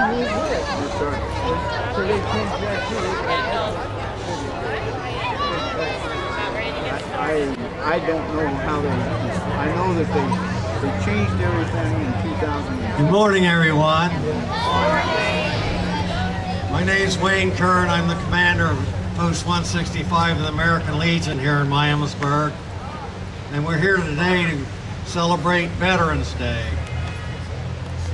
So they changed that too. I don't know how they. I know that they changed everything in 2000. Good morning, everyone. My name is Wayne Kern. I'm the commander of Post 165 of the American Legion here in Miamisburg. And we're here today to celebrate Veterans Day.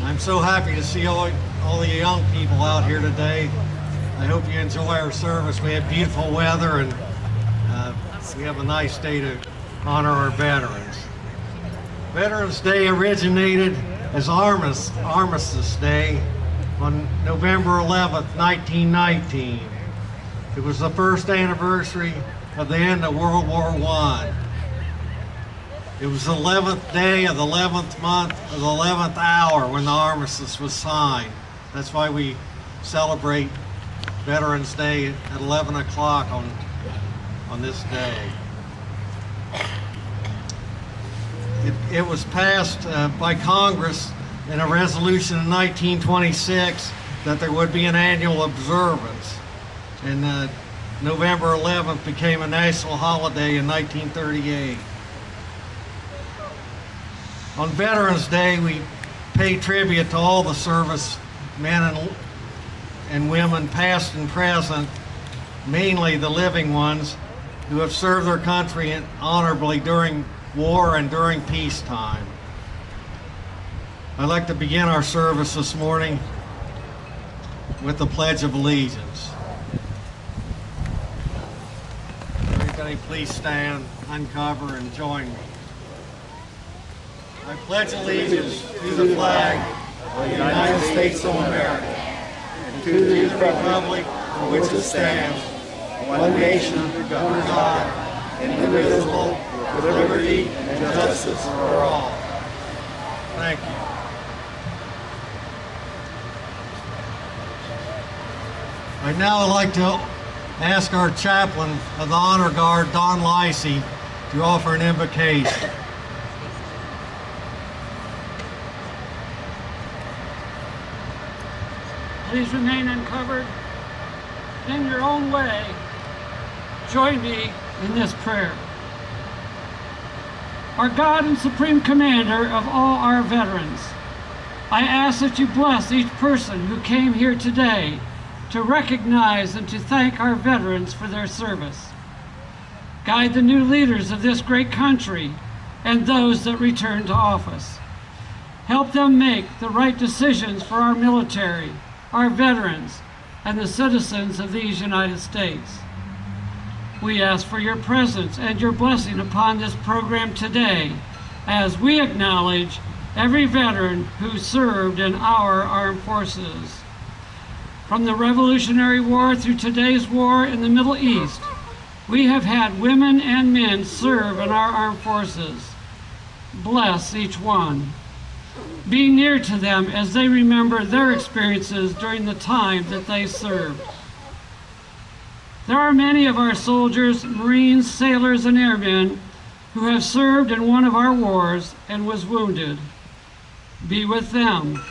I'm so happy to see all the young people out here today. I hope you enjoy our service. We have beautiful weather and we have a nice day to honor our veterans. Veterans Day originated as Armistice Day on November 11th, 1919. It was the first anniversary of the end of World War I. It was the 11th day of the 11th month of the 11th hour when the armistice was signed. That's why we celebrate Veterans Day at 11 o'clock on this day. It was passed by Congress in a resolution in 1926 that there would be an annual observance. And November 11th became a national holiday in 1938. On Veterans Day, we pay tribute to all the service men and women, past and present, mainly the living ones, who have served their country honorably during war and during peacetime. I'd like to begin our service this morning with the Pledge of Allegiance. Everybody please stand, uncover, and join me. I pledge allegiance to the flag of the United States of America and to the republic for which it stands, one nation under God, indivisible, with liberty and justice for all. Thank you. I'd now like to ask our chaplain of the Honor Guard, Don Lacey, to offer an invocation. Please remain uncovered. In your own way, join me in this prayer. Our God and Supreme Commander of all our veterans, I ask that you bless each person who came here today to recognize and to thank our veterans for their service. Guide the new leaders of this great country and those that return to office. Help them make the right decisions for our military, our veterans, and the citizens of these United States. We ask for your presence and your blessing upon this program today as we acknowledge every veteran who served in our armed forces. From the Revolutionary War through today's war in the Middle East, we have had women and men serve in our armed forces. Bless each one. Be near to them as they remember their experiences during the time that they served. There are many of our soldiers, Marines, sailors, and airmen who have served in one of our wars and was wounded. Be with them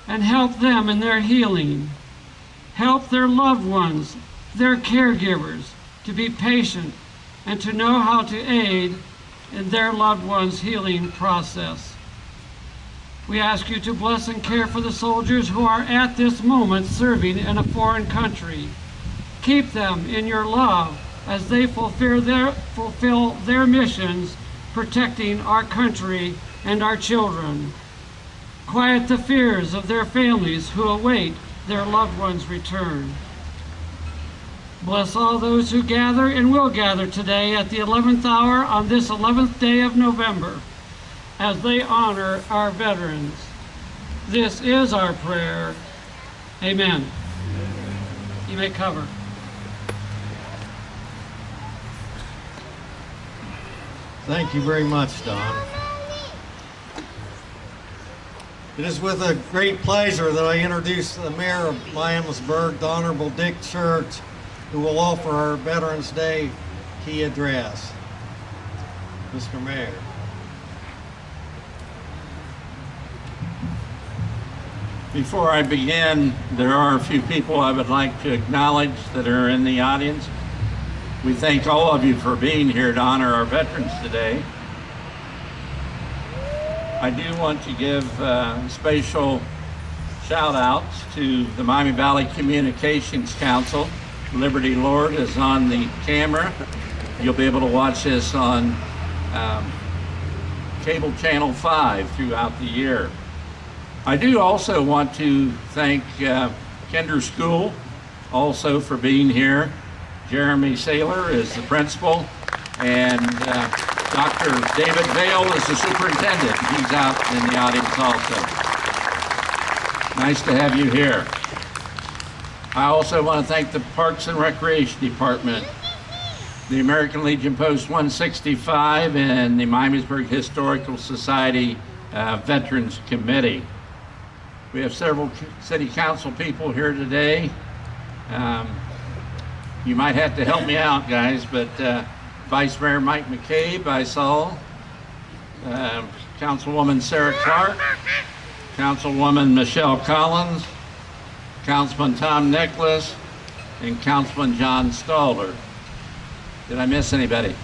and help them in their healing. Help their loved ones, their caregivers, to be patient and to know how to aid in their loved ones' healing process. We ask you to bless and care for the soldiers who are at this moment serving in a foreign country. Keep them in your love as they fulfill their missions, protecting our country and our children. Quiet the fears of their families who await their loved ones' return. Bless all those who gather and will gather today at the 11th hour on this 11th day of November, as they honor our veterans. This is our prayer. Amen. You may cover. Thank you very much, Don. It is with a great pleasure that I introduce the Mayor of Miamisburg, the Honorable Dick Church, who will offer our Veterans Day key address. Mr. Mayor. Before I begin, there are a few people I would like to acknowledge that are in the audience. We thank all of you for being here to honor our veterans today. I do want to give special shout outs to the Miami Valley Communications Council. Liberty Lord is on the camera. You'll be able to watch this on cable channel 5 throughout the year. I do also want to thank Kinder School also for being here. Jeremy Saylor is the principal, and Dr. David Vale is the superintendent. He's out in the audience also. Nice to have you here. I also want to thank the Parks and Recreation Department, the American Legion Post 165, and the Miamisburg Historical Society Veterans Committee. We have several city council people here today. You might have to help me out, guys, but Vice Mayor Mike McCabe, I saw. Councilwoman Sarah Clark, Councilwoman Michelle Collins, Councilman Tom Nicholas, and Councilman John Stalder. Did I miss anybody?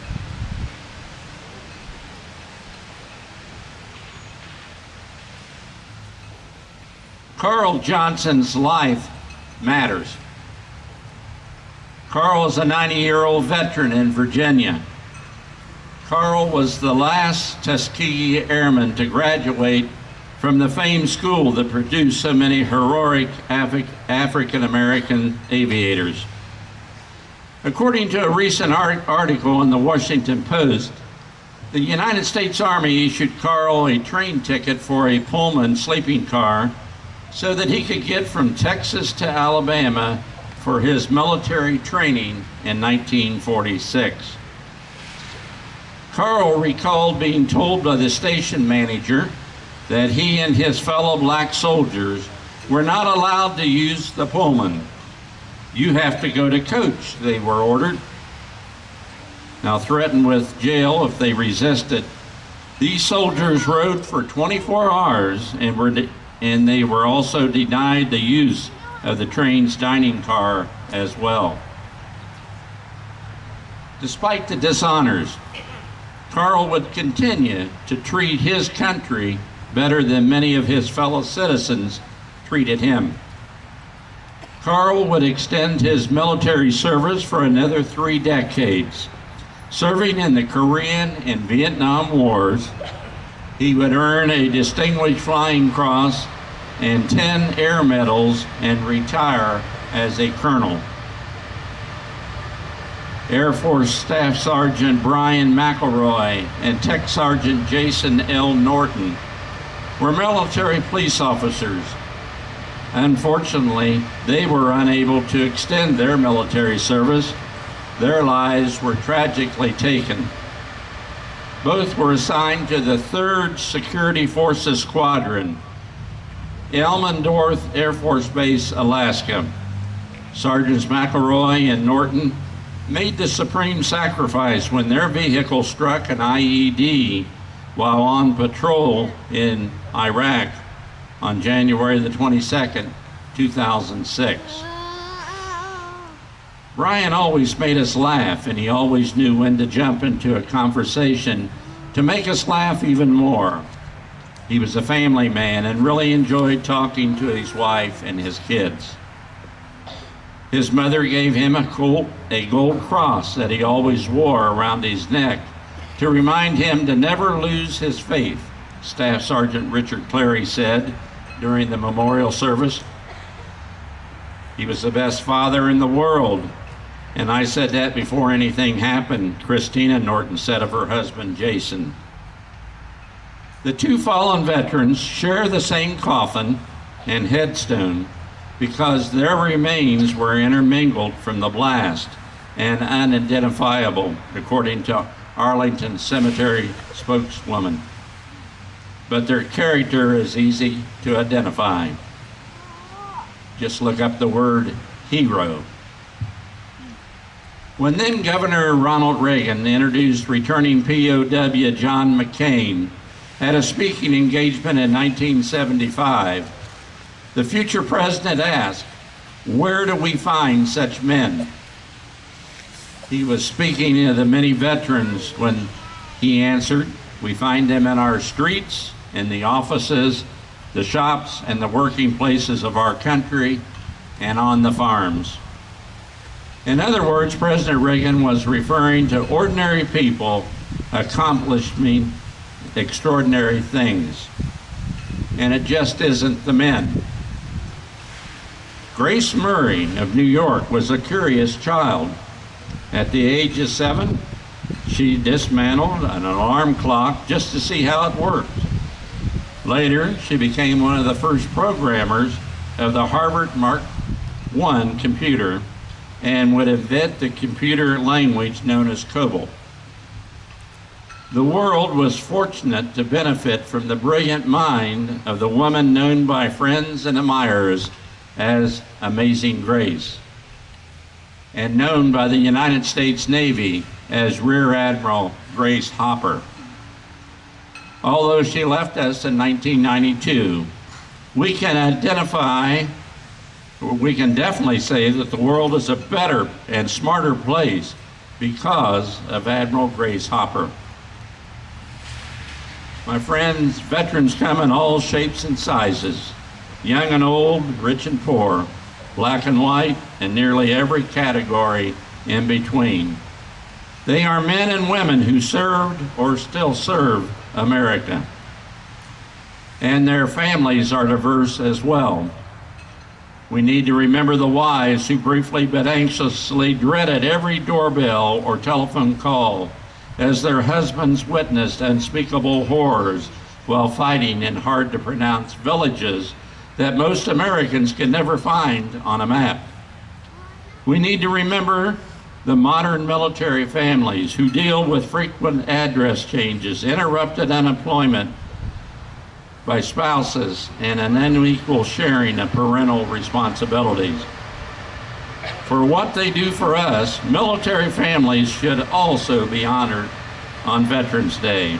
Carl Johnson's life matters. Carl is a 90-year-old veteran in Virginia. Carl was the last Tuskegee Airman to graduate from the famed school that produced so many heroic African-American aviators. According to a recent article in the Washington Post, the United States Army issued Carl a train ticket for a Pullman sleeping car so that he could get from Texas to Alabama for his military training in 1946. Carl recalled being told by the station manager that he and his fellow black soldiers were not allowed to use the Pullman. "You have to go to coach," they were ordered. Now threatened with jail if they resisted, these soldiers rode for 24 hours and they were also denied the use of the train's dining car as well. Despite the dishonors, Carl would continue to treat his country better than many of his fellow citizens treated him. Carl would extend his military service for another 3 decades. Serving in the Korean and Vietnam Wars, he would earn a Distinguished Flying Cross and 10 Air Medals and retire as a colonel. Air Force Staff Sergeant Brian McElroy and Tech Sergeant Jason L. Norton were military police officers. Unfortunately, they were unable to extend their military service. Their lives were tragically taken. Both were assigned to the 3rd Security Forces Squadron, Elmendorf Air Force Base, Alaska. Sergeants McElroy and Norton made the supreme sacrifice when their vehicle struck an IED while on patrol in Iraq on January the 22nd, 2006. Brian always made us laugh, and he always knew when to jump into a conversation to make us laugh even more. He was a family man and really enjoyed talking to his wife and his kids. His mother gave him a gold cross that he always wore around his neck to remind him to never lose his faith, Staff Sergeant Richard Clary said during the memorial service. He was the best father in the world, and I said that before anything happened, Christina Norton said of her husband, Jason. The 2 fallen veterans share the same coffin and headstone because their remains were intermingled from the blast and unidentifiable, according to Arlington Cemetery spokeswoman. But their character is easy to identify. Just look up the word hero. When then Governor Ronald Reagan introduced returning POW John McCain at a speaking engagement in 1975, The future president asked, "Where do we find such men?" He was speaking of the many veterans when he answered, "We find them in our streets, in the offices, the shops, and the working places of our country, and on the farms." In other words, President Reagan was referring to ordinary people accomplishing extraordinary things. And it just isn't the men. Grace Murray of New York was a curious child. At the age of 7, she dismantled an alarm clock just to see how it worked. Later, she became one of the first programmers of the Harvard Mark I computer and would invent the computer language known as COBOL. The world was fortunate to benefit from the brilliant mind of the woman known by friends and admirers as Amazing Grace, and known by the United States Navy as Rear Admiral Grace Hopper. Although she left us in 1992, we can definitely say that the world is a better and smarter place because of Admiral Grace Hopper. My friends, veterans come in all shapes and sizes, young and old, rich and poor, black and white, and nearly every category in between. They are men and women who served or still serve America. And their families are diverse as well. We need to remember the wives who briefly but anxiously dreaded every doorbell or telephone call as their husbands witnessed unspeakable horrors while fighting in hard-to-pronounce villages that most Americans can never find on a map. We need to remember the modern military families who deal with frequent address changes, interrupted unemployment by spouses, and an unequal sharing of parental responsibilities. For what they do for us, military families should also be honored on Veterans Day.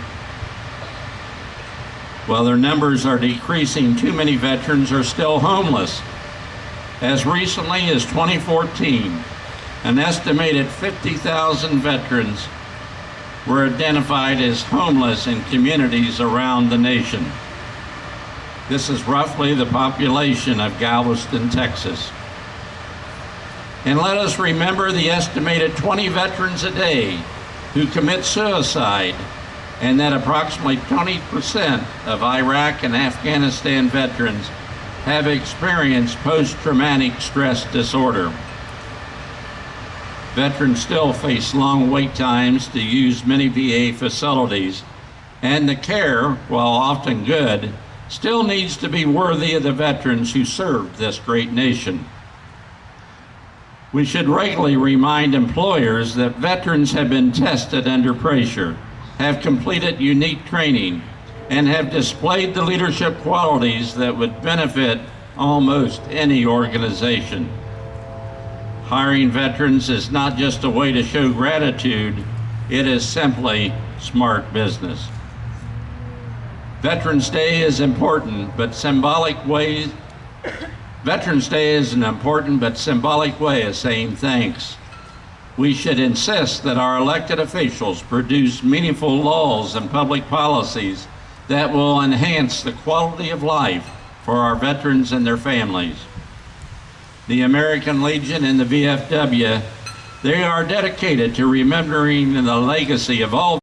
While their numbers are decreasing, too many veterans are still homeless. As recently as 2014, an estimated 50,000 veterans were identified as homeless in communities around the nation. This is roughly the population of Galveston, Texas. And let us remember the estimated 20 veterans a day who commit suicide, and that approximately 20% of Iraq and Afghanistan veterans have experienced post-traumatic stress disorder. Veterans still face long wait times to use many VA facilities, and the care, while often good, still needs to be worthy of the veterans who served this great nation. We should regularly remind employers that veterans have been tested under pressure, have completed unique training, and have displayed the leadership qualities that would benefit almost any organization. Hiring veterans is not just a way to show gratitude, it is simply smart business. Veterans Day is important, but Veterans Day is an important but symbolic way of saying thanks. We should insist that our elected officials produce meaningful laws and public policies that will enhance the quality of life for our veterans and their families. The American Legion and the VFW, they are dedicated to remembering the legacy of all